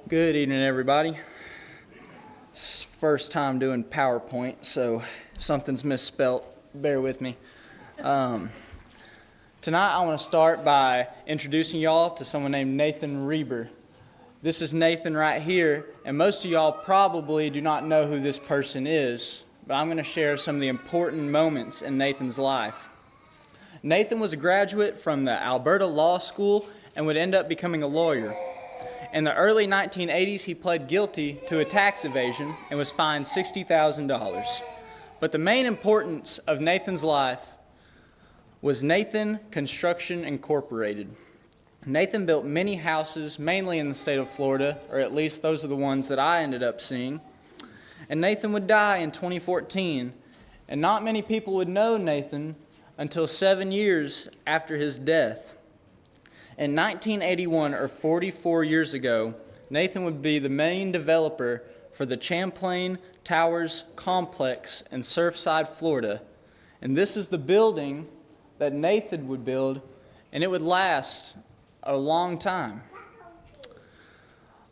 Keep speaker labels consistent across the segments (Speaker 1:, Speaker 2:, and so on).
Speaker 1: Good evening, everybody. It's first time doing PowerPoint, so if something's misspelt, bear with me. Tonight I want to start by introducing y'all to someone named Nathan Reber. This is Nathan right here, and most of y'all probably do not know who this person is, but I'm going to share some of the important moments in Nathan's life. Nathan was a graduate from the Alberta Law School and would end up becoming a lawyer. In the early 1980s, he pled guilty to a tax evasion and was fined $60,000. But the main importance of Nathan's life was Nathan Construction Incorporated. Nathan built many houses, mainly in the state of Florida, or at least those are the ones that I ended up seeing. And Nathan would die in 2014, and not many people would know Nathan until 7 years after his death. In 1981, or 44 years ago, Nathan would be the main developer for the Champlain Towers complex in Surfside, Florida. And this is the building that Nathan would build, and it would last a long time.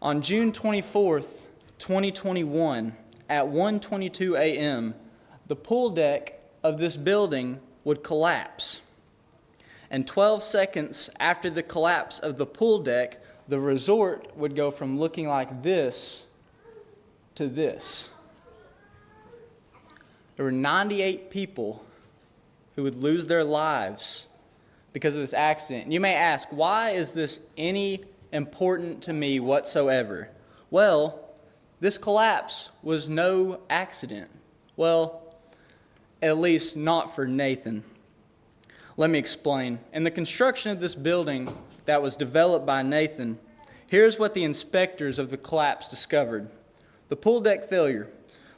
Speaker 1: On June 24th, 2021, at 1:22 a.m., the pool deck of this building would collapse. And 12 seconds after the collapse of the pool deck, the resort would go from looking like this to this. There were 98 people who would lose their lives because of this accident. And you may ask, why is this any important to me whatsoever? Well, this collapse was no accident. Well, at least not for Nathan. Let me explain. In the construction of this building that was developed by Nathan, here's what the inspectors of the collapse discovered. The pool deck failure.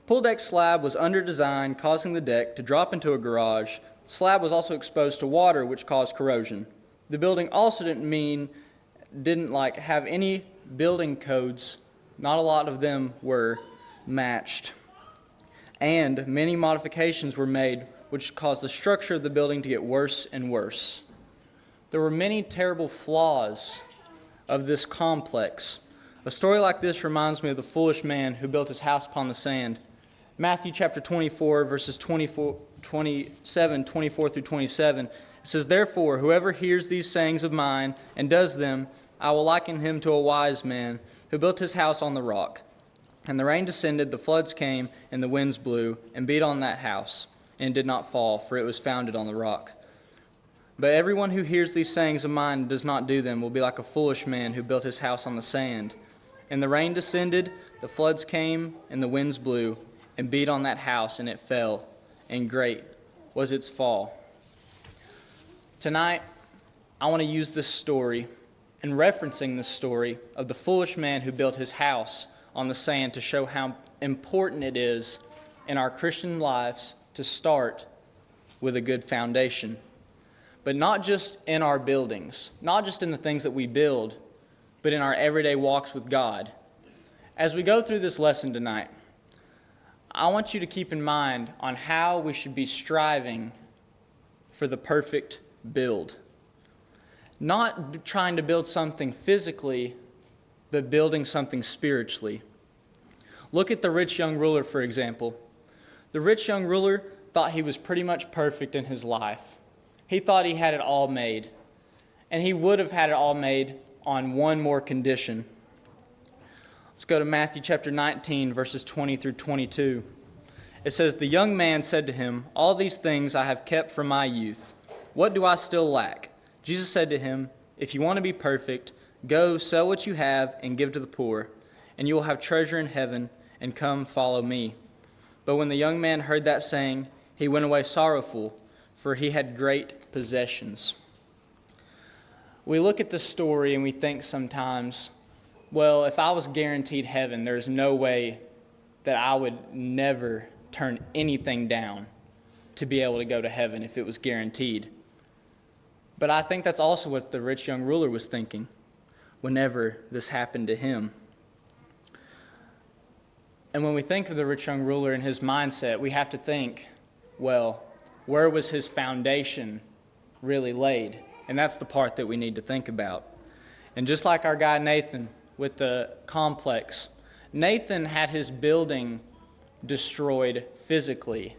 Speaker 1: Pool deck slab was under design, causing the deck to drop into a garage. The slab was also exposed to water, which caused corrosion. The building also didn't have any building codes. Not a lot of them were matched. And many modifications were made, which caused the structure of the building to get worse and worse. There were many terrible flaws of this complex. A story like this reminds me of the foolish man who built his house upon the sand. Matthew chapter 24, verses 24 through 27, it says, "Therefore, whoever hears these sayings of mine and does them, I will liken him to a wise man who built his house on the rock. And the rain descended, the floods came, and the winds blew, and beat on that house. And it did not fall, for it was founded on the rock. But everyone who hears these sayings of mine and does not do them will be like a foolish man who built his house on the sand. And the rain descended, the floods came, and the winds blew, and beat on that house, and it fell, and great was its fall." Tonight, I want to use this story and referencing this story of the foolish man who built his house on the sand to show how important it is in our Christian lives to start with a good foundation. But not just in our buildings, not just in the things that we build, but in our everyday walks with God. As we go through this lesson tonight, I want you to keep in mind on how we should be striving for the perfect build. Not trying to build something physically, but building something spiritually. Look at the rich young ruler, for example. The rich young ruler thought he was pretty much perfect in his life. He thought he had it all made. And he would have had it all made on one more condition. Let's go to Matthew chapter 19, verses 20 through 22. It says, "The young man said to him, 'All these things I have kept from my youth. What do I still lack?' Jesus said to him, 'If you want to be perfect, go sell what you have and give to the poor, and you will have treasure in heaven, and come follow me.' But when the young man heard that saying, he went away sorrowful, for he had great possessions." We look at this story and we think sometimes, well, if I was guaranteed heaven, there's no way that I would never turn anything down to be able to go to heaven if it was guaranteed. But I think that's also what the rich young ruler was thinking whenever this happened to him. And when we think of the rich young ruler and his mindset, we have to think, well, where was his foundation really laid? And that's the part that we need to think about. And just like our guy Nathan, with the complex. Nathan had his building destroyed physically,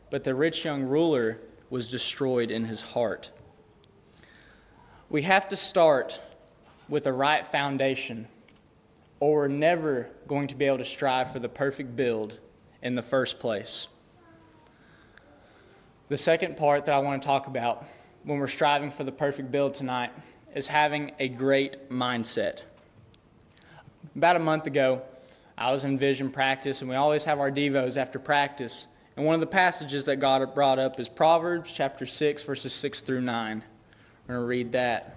Speaker 1: but the rich young ruler was destroyed in his heart. We have to start with a right foundation, or we're never going to be able to strive for the perfect build in the first place. The second part that I want to talk about when we're striving for the perfect build tonight is having a great mindset. About a month ago, I was in vision practice, and we always have our devos after practice. And one of the passages that God brought up is Proverbs chapter 6, verses 6 through 9. We're going to read that.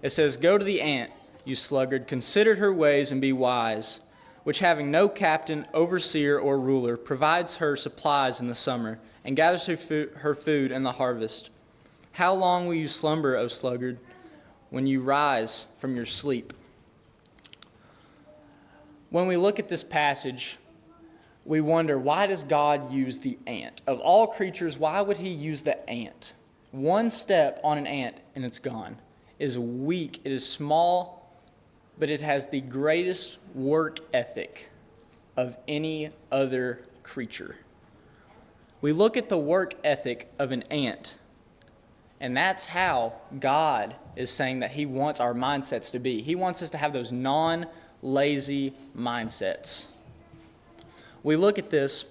Speaker 1: It says, "Go to the ant, you sluggard, consider her ways and be wise, which having no captain, overseer, or ruler, provides her supplies in the summer, and gathers her food in the harvest. How long will you slumber, O sluggard, when you rise from your sleep?" When we look at this passage, we wonder, why does God use the ant? Of all creatures, why would he use the ant? One step on an ant and it's gone. It is weak, it is small, but it has the greatest work ethic of any other creature. We look at the work ethic of an ant, and that's how God is saying that he wants our mindsets to be. He wants us to have those non-lazy mindsets. We look at this,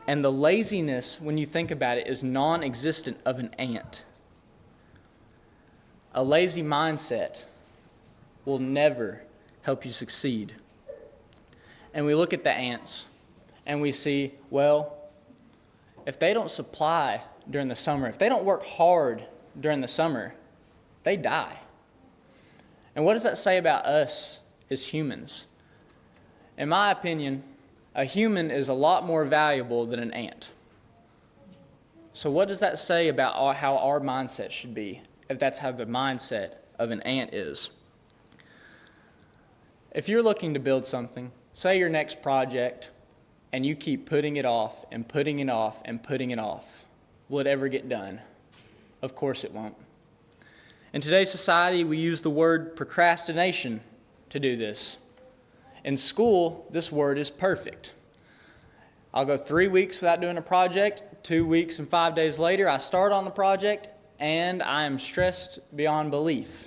Speaker 1: and the laziness, when you think about it, is non-existent of an ant. A lazy mindset will never help you succeed. And we look at the ants, and we see, well, if they don't supply during the summer, if they don't work hard during the summer, they die. And what does that say about us as humans? In my opinion, a human is a lot more valuable than an ant. So what does that say about how our mindset should be, if that's how the mindset of an ant is? If you're looking to build something, say your next project, and you keep putting it off and putting it off and putting it off, will it ever get done? Of course it won't. In today's society, we use the word procrastination to do this. In school, this word is perfect. I'll go 3 weeks without doing a project. 2 weeks and 5 days later, I start on the project, and I am stressed beyond belief.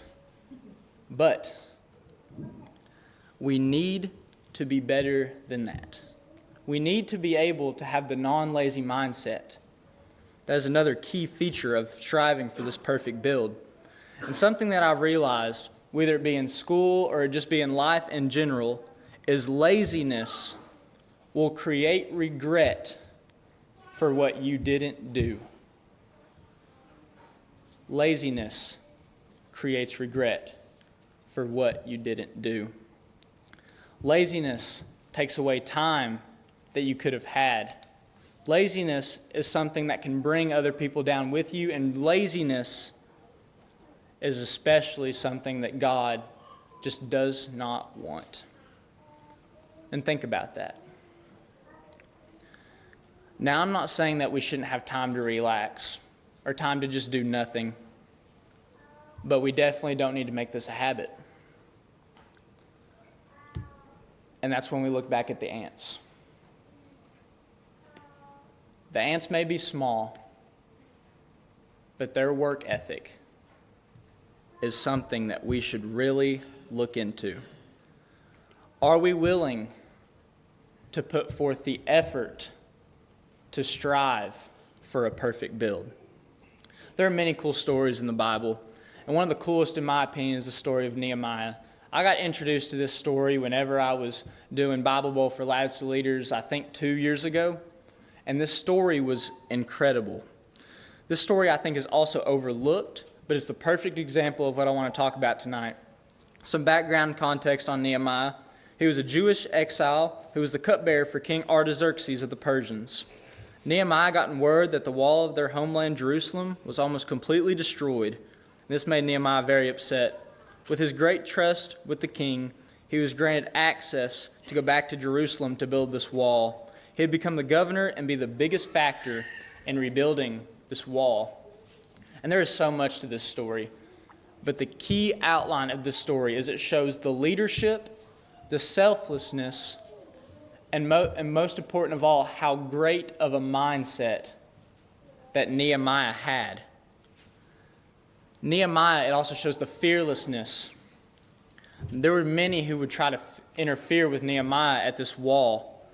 Speaker 1: But we need to be better than that. We need to be able to have the non-lazy mindset. That is another key feature of striving for this perfect build. And something that I've realized, whether it be in school or just be in life in general, is laziness will create regret for what you didn't do. Laziness creates regret for what you didn't do. Laziness takes away time that you could have had. Laziness is something that can bring other people down with you, and laziness is especially something that God just does not want. And think about that. Now, I'm not saying that we shouldn't have time to relax or time to just do nothing, but we definitely don't need to make this a habit. And that's when we look back at the ants. The ants may be small, but their work ethic is something that we should really look into. Are we willing to put forth the effort to strive for a perfect build? There are many cool stories in the Bible, and one of the coolest, in my opinion, is the story of Nehemiah. I got introduced to this story whenever I was doing Bible Bowl for Lads to Leaders, I think 2 years ago, and this story was incredible. This story, I think, is also overlooked, but it's the perfect example of what I want to talk about tonight. Some background context on Nehemiah. He was a Jewish exile who was the cupbearer for King Artaxerxes of the Persians. Nehemiah got word that the wall of their homeland, Jerusalem, was almost completely destroyed. This made Nehemiah very upset. With his great trust with the king, he was granted access to go back to Jerusalem to build this wall. He had become the governor and be the biggest factor in rebuilding this wall. And there is so much to this story, but the key outline of this story is it shows the leadership the selflessness, and most important of all, how great of a mindset that Nehemiah had. Nehemiah, it also shows the fearlessness. There were many who would try to interfere with Nehemiah at this wall,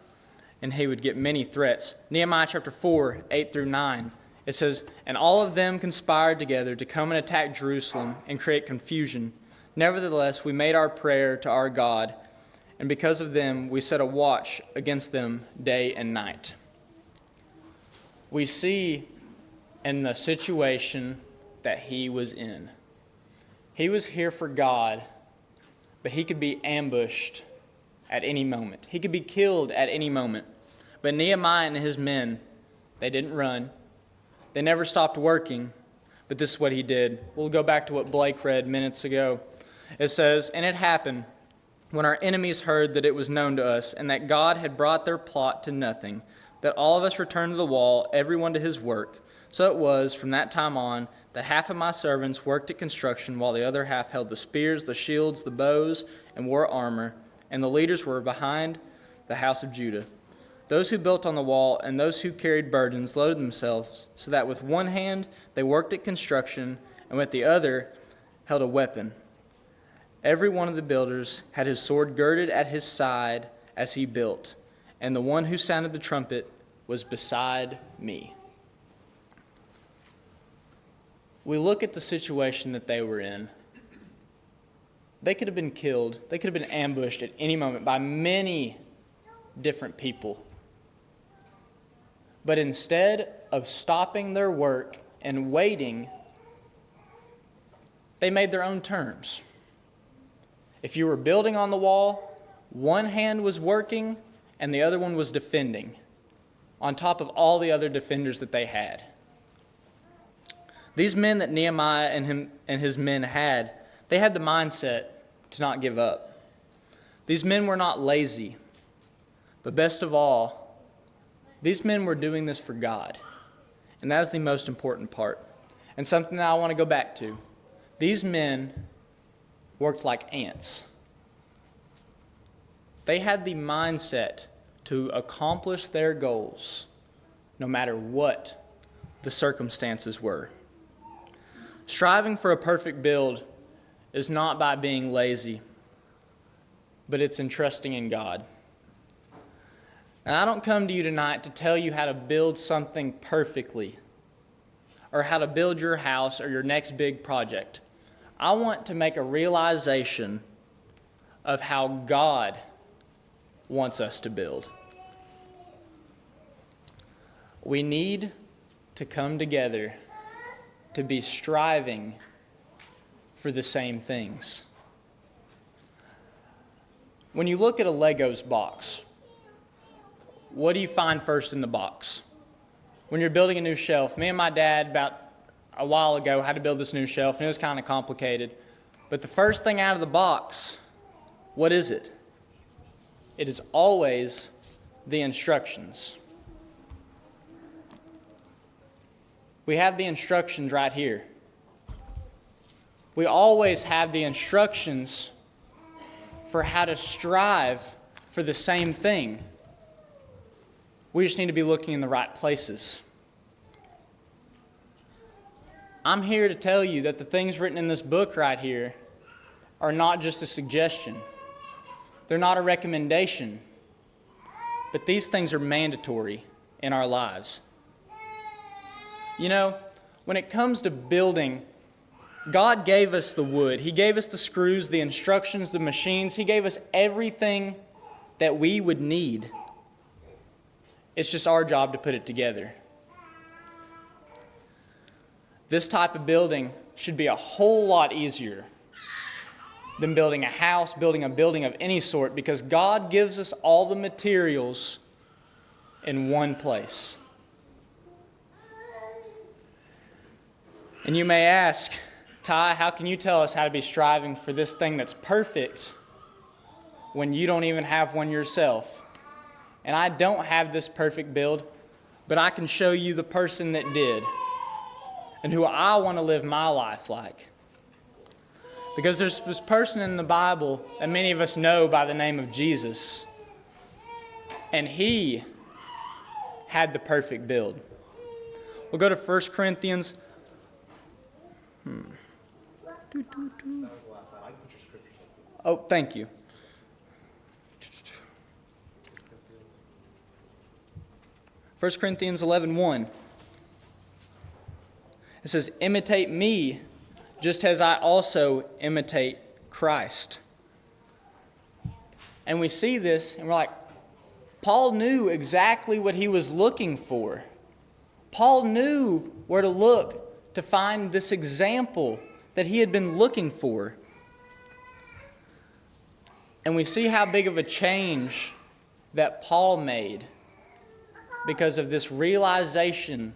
Speaker 1: and he would get many threats. Nehemiah chapter 4, 8 through 9, it says, "And all of them conspired together to come and attack Jerusalem and create confusion. Nevertheless, we made our prayer to our God, and because of them, we set a watch against them day and night." We see in the situation that he was in. He was here for God, but he could be ambushed at any moment. He could be killed at any moment. But Nehemiah and his men, they didn't run. They never stopped working, but this is what he did. We'll go back to what Blake read minutes ago. It says, "And it happened, when our enemies heard that it was known to us, and that God had brought their plot to nothing, that all of us returned to the wall, everyone to his work. So it was, from that time on, that half of my servants worked at construction, while the other half held the spears, the shields, the bows, and wore armor, and the leaders were behind the house of Judah. Those who built on the wall and those who carried burdens loaded themselves, so that with one hand they worked at construction, and with the other held a weapon. Every one of the builders had his sword girded at his side as he built, and the one who sounded the trumpet was beside me." We look at the situation that they were in. They could have been killed. They could have been ambushed at any moment by many different people. But instead of stopping their work and waiting, they made their own terms. If you were building on the wall, one hand was working and the other one was defending, on top of all the other defenders that they had. These men that Nehemiah and his men had, they had the mindset to not give up. These men were not lazy, but best of all, these men were doing this for God, and that is the most important part, and something that I want to go back to. These men worked like ants. They had the mindset to accomplish their goals, no matter what the circumstances were. Striving for a perfect build is not by being lazy, but it's in trusting in God. And I don't come to you tonight to tell you how to build something perfectly or how to build your house or your next big project. I want to make a realization of how God wants us to build. We need to come together to be striving for the same things. When you look at a Legos box, what do you find first in the box? When you're building a new shelf, me and my dad about a while ago had to build this new shelf, and it was kind of complicated. But the first thing out of the box, what is it? It is always the instructions. We have the instructions right here. We always have the instructions for how to strive for the same thing. We just need to be looking in the right places. I'm here to tell you that the things written in this book right here are not just a suggestion. They're not a recommendation. But these things are mandatory in our lives. You know, when it comes to building, God gave us the wood. He gave us the screws, the instructions, the machines. He gave us everything that we would need. It's just our job to put it together. This type of building should be a whole lot easier than building a house, building a building of any sort, because God gives us all the materials in one place. And you may ask, Ty, how can you tell us how to be striving for this thing that's perfect when you don't even have one yourself? And I don't have this perfect build, but I can show you the person that did and who I want to live my life like. Because there's this person in the Bible that many of us know by the name of Jesus. And he had the perfect build. We'll go to 1 Corinthians. Oh, thank you. 1 Corinthians 11:1. It says, imitate me, just as I also imitate Christ. And we see this, and we're like, Paul knew exactly what he was looking for. Paul knew where to look to find this example that he had been looking for. And we see how big of a change that Paul made because of this realization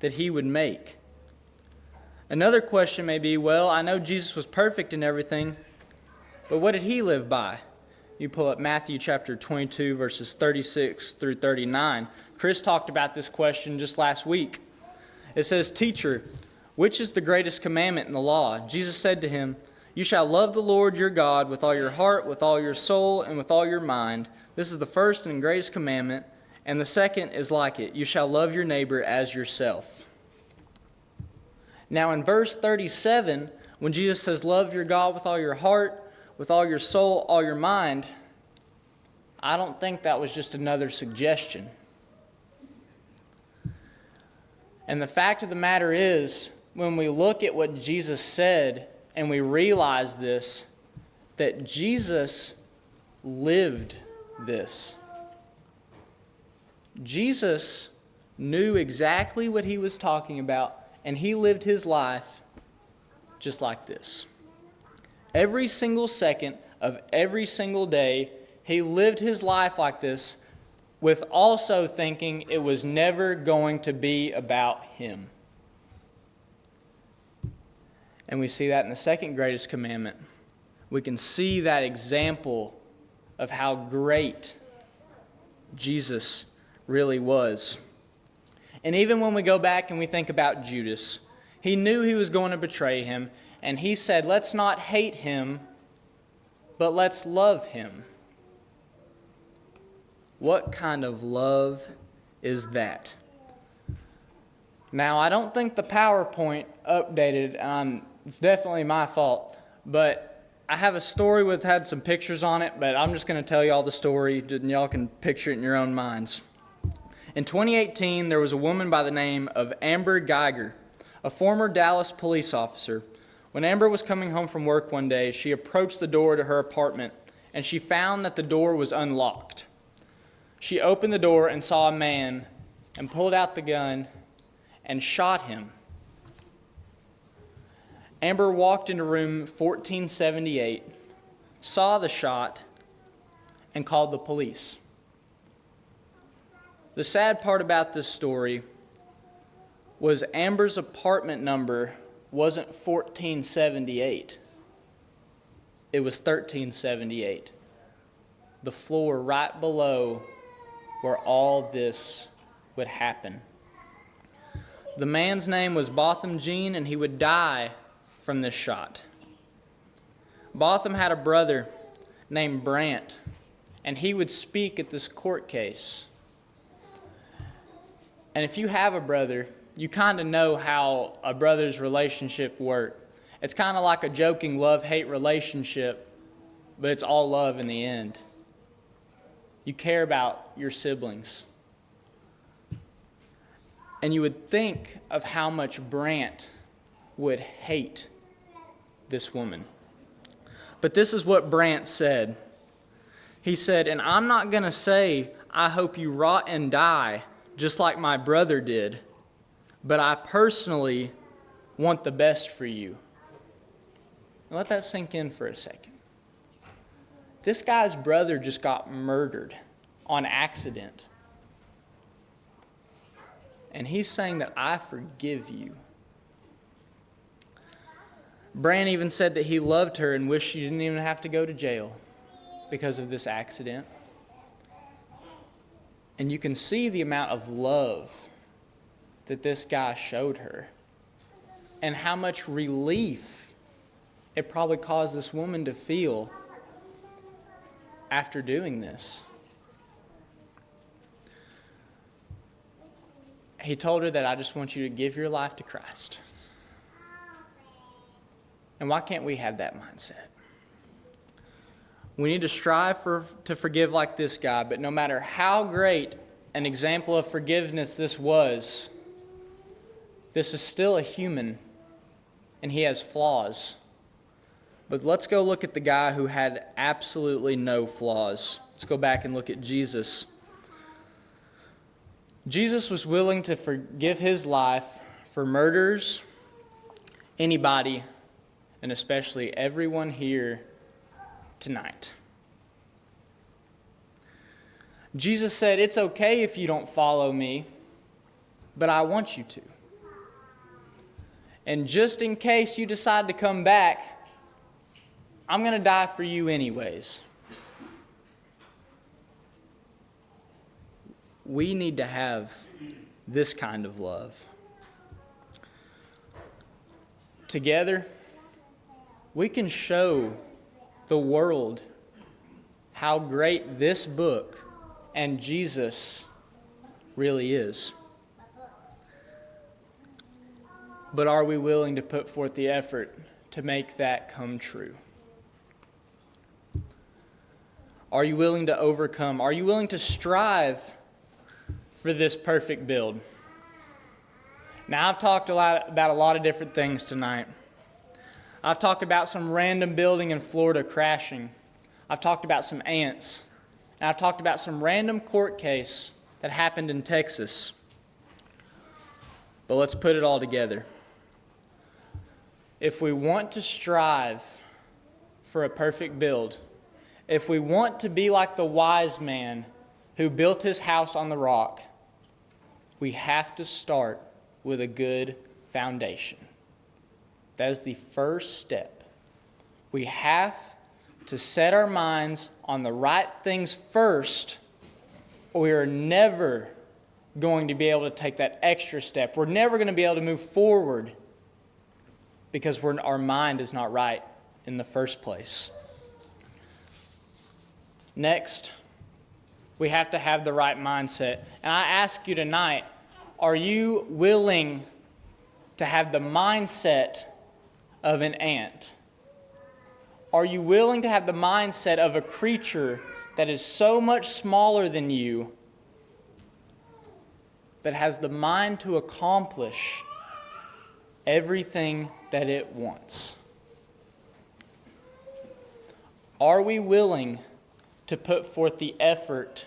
Speaker 1: that he would make. Another question may be, well, I know Jesus was perfect in everything, but what did he live by? You pull up Matthew chapter 22, verses 36 through 39. Chris talked about this question just last week. It says, Teacher, which is the greatest commandment in the law? Jesus said to him, You shall love the Lord your God with all your heart, with all your soul, and with all your mind. This is the first and greatest commandment, and the second is like it. You shall love your neighbor as yourself. Now in verse 37, when Jesus says, love your God with all your heart, with all your soul, all your mind, I don't think that was just another suggestion. And the fact of the matter is, when we look at what Jesus said and we realize this, that Jesus lived this. Jesus knew exactly what he was talking about, and he lived his life just like this. Every single second of every single day, he lived his life like this, with also thinking it was never going to be about him. And we see that in the second greatest commandment. We can see that example of how great Jesus really was. And even when we go back and we think about Judas, he knew he was going to betray him, and he said, let's not hate him, but let's love him. What kind of love is that? Now, I don't think the PowerPoint updated. It's definitely my fault, but I have a story with had some pictures on it, but I'm just going to tell y'all the story, and y'all can picture it in your own minds. In 2018, there was a woman by the name of Amber Geiger, a former Dallas police officer. When Amber was coming home from work one day, she approached the door to her apartment, and she found that the door was unlocked. She opened the door and saw a man and pulled out the gun and shot him. Amber walked into room 1478, saw the shot, and called the police. The sad part about this story was Amber's apartment number wasn't 1478. It was 1378. The floor right below where all this would happen. The man's name was Botham Jean, and he would die from this shot. Botham had a brother named Brant, and he would speak at this court case. And if you have a brother, you kind of know how a brother's relationship works. It's kind of like a joking love-hate relationship, but it's all love in the end. You care about your siblings. And you would think of how much Brant would hate this woman. But this is what Brant said. He said, and I'm not going to say, I hope you rot and die, just like my brother did, but I personally want the best for you. Now let that sink in for a second. This guy's brother just got murdered on accident. And he's saying that I forgive you. Brant even said that he loved her and wished she didn't even have to go to jail because of this accident. And you can see the amount of love that this guy showed her and how much relief it probably caused this woman to feel after doing this. He told her that I just want you to give your life to Christ. And why can't we have that mindset? We need to strive to forgive like this guy, but no matter how great an example of forgiveness this was, this is still a human, and he has flaws. But let's go look at the guy who had absolutely no flaws. Let's go back and look at Jesus. Jesus was willing to forgive his life for murderers, anybody, and especially everyone here tonight. Jesus said, it's okay if you don't follow me, but I want you to. And just in case you decide to come back, I'm going to die for you anyways. We need to have this kind of love. Together, we can show the world how great this book and Jesus really is. But are we willing to put forth the effort to make that come true? Are you willing to overcome? Are you willing to strive for this perfect build? Now, I've talked about a lot of different things tonight. I've talked about some random building in Florida crashing. I've talked about some ants. And I've talked about some random court case that happened in Texas. But let's put it all together. If we want to strive for a perfect build, if we want to be like the wise man who built his house on the rock, we have to start with a good foundation. That is the first step. We have to set our minds on the right things first, or we are never going to be able to take that extra step. We're never going to be able to move forward because our mind is not right in the first place. Next, we have to have the right mindset. And I ask you tonight, are you willing to have the mindset of an ant? Are you willing to have the mindset of a creature that is so much smaller than you, that has the mind to accomplish everything that it wants? Are we willing to put forth the effort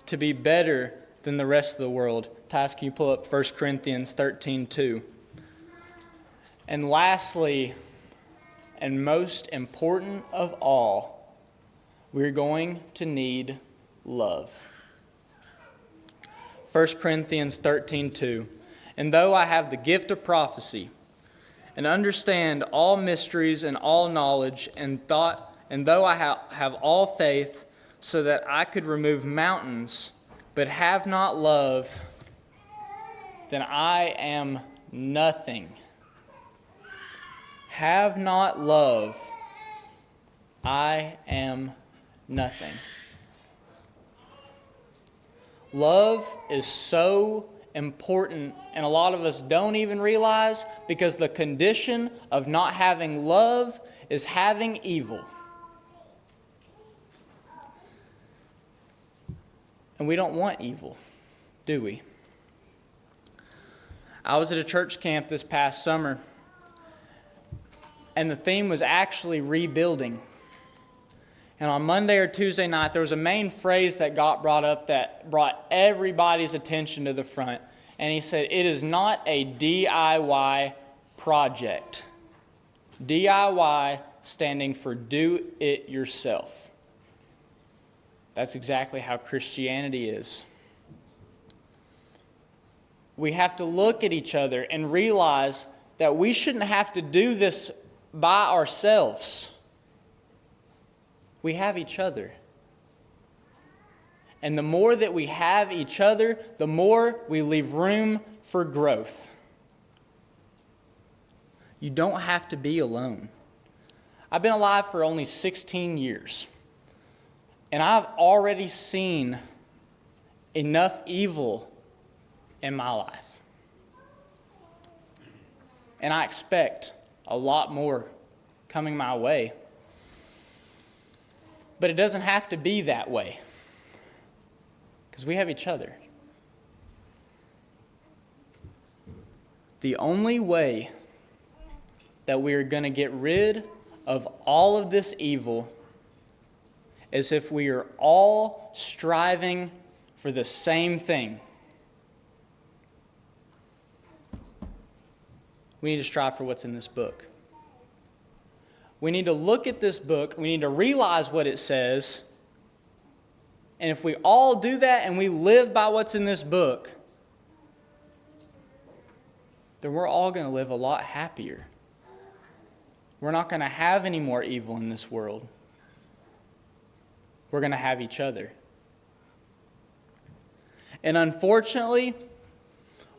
Speaker 1: to be better than the rest of the world? Tyus, can you pull up 1 Corinthians 13:2? And lastly, and most important of all, we're going to need love. 1 Corinthians 13:2. And though I have the gift of prophecy, and understand all mysteries and all knowledge, and though I have all faith, so that I could remove mountains, but have not love, then I am nothing. Have not love, I am nothing. Love is so important, and a lot of us don't even realize, because the condition of not having love is having evil. And we don't want evil, do we? I was at a church camp this past summer, and the theme was actually rebuilding. And on Monday or Tuesday night, there was a main phrase that got brought up that brought everybody's attention to the front. And he said, it is not a DIY project. DIY standing for do it yourself. That's exactly how Christianity is. We have to look at each other and realize that we shouldn't have to do this by ourselves. We have each other. And the more that we have each other, the more we leave room for growth. You don't have to be alone. I've been alive for only 16 years, and I've already seen enough evil in my life. And I expect a lot more coming my way. But it doesn't have to be that way, because we have each other. The only way that we are going to get rid of all of this evil is if we are all striving for the same thing. We need to strive for what's in this book. We need to look at this book. We need to realize what it says. And if we all do that and we live by what's in this book, then we're all going to live a lot happier. We're not going to have any more evil in this world. We're going to have each other. And unfortunately,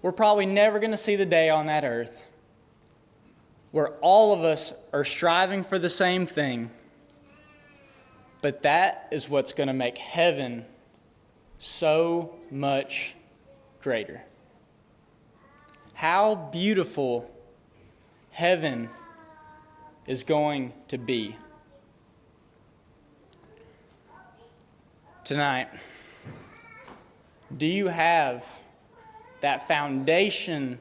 Speaker 1: we're probably never going to see the day on that earth where all of us are striving for the same thing. But that is what's going to make heaven so much greater. How beautiful heaven is going to be. Tonight, do you have that foundation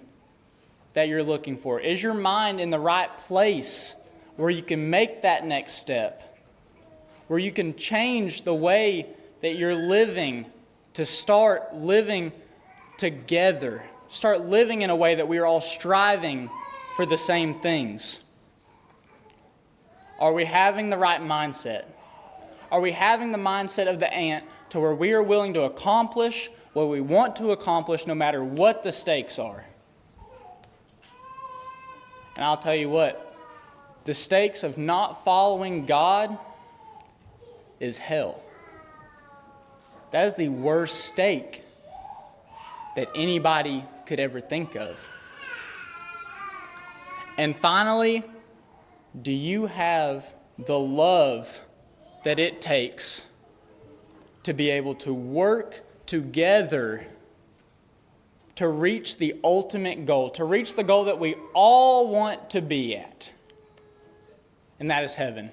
Speaker 1: that you're looking for? Is your mind in the right place where you can make that next step? Where you can change the way that you're living to start living together? Start living in a way that we are all striving for the same things. Are we having the right mindset? Are we having the mindset of the ant to where we are willing to accomplish what we want to accomplish no matter what the stakes are? And I'll tell you what, the stakes of not following God is hell. That is the worst stake that anybody could ever think of. And finally, do you have the love that it takes to be able to work together to reach the ultimate goal, to reach the goal that we all want to be at? And that is heaven.